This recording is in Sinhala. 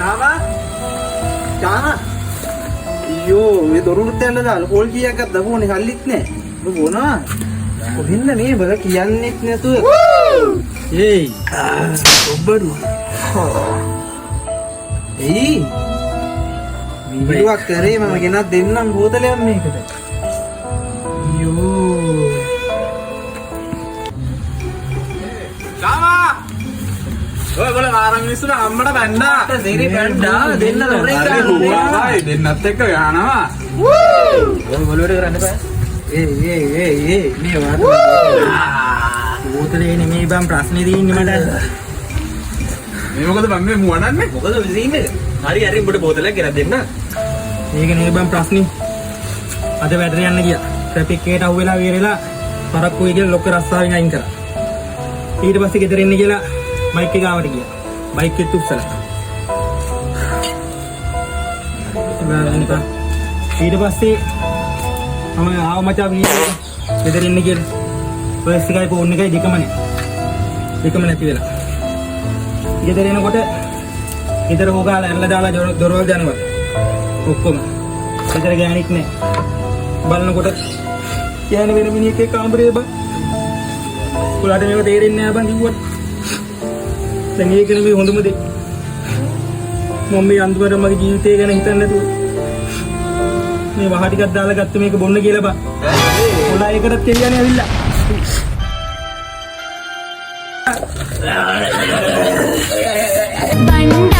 Chama. Yo, මේ දොරුරුත් යන්න දාලා පොල් කීයක් ගත්තා ෆෝනේ හල්ලිත් නෑ. ඔබ බොනවා. කොහෙන්ද මේ බල කියන්නෙත් නැතුව. ඒයි. ඔබඩු. එයි. වීඩියෝක් කරේ මම ගෙනත් දෙන්නම් බෝතලයක් මේකට. අයියෝ. Chama. ඔය බල මාරන් මිනිස්සුන අම්මට බැන්නා. දෙරි බැන්නා දෙන්න නෝරේ ගන්නවා. දෙන්නත් එක්ක යනවා. ඔය බල වල කරන්න බෑ. ඒ මේ වාට. බෝතලේ නෙමෙයි බං ප්‍රශ්නේ තියෙන්නේ මට. මේ මොකද බං මේ මුවනන්නේ? මොකද විසින්නේ? හරි උඹට බෝතලයක් ගෙනත් දෙන්න. මේක නෙමෙයි බං ප්‍රශ්නේ. අද වැඩට යන්න ගියා. ට්‍රැෆික් එකට අහුවෙලා වීරලා පරක්කුයි කියලා ලොක්ක රස්සාවෙන් අයින් කරා. ඊට පස්සේ ගෙදර එන්න කියලා බයික් එක ගාවට ගියා. බයික් එකත් උස්සලා. ඊට පස්සේ මම ආව මචං වීරලා ගෙදර එන්න කියලා. ප්‍රෙස් එකයි ෆෝන් එකයි දෙකම නැති වෙලා. ගෙදර එනකොට ගෙදර හොගාලා ඇරලා දාලා දොරවල් යනවා. ඔක්කොම. ගෙදර ගෑණික් නෑ. බලනකොට යන වෙන මිනිහෙක් එක්ක කාමරේ බං. උඹලට මේක තේරෙන්නේ නෑ බං කිව්වට. දැන් ඒක නෙමෙයි හොඳම දේ. මම මේ අන්තිමට මගේ ජීවිතය ගැන හිතන්නේ නැතුව මේ වහ ටිකක් දාලා ගත්ත මේක බොන්න කියලා බං. ඔලා ඒකටත් කියන්නේ ඇවිල්ලා. Banda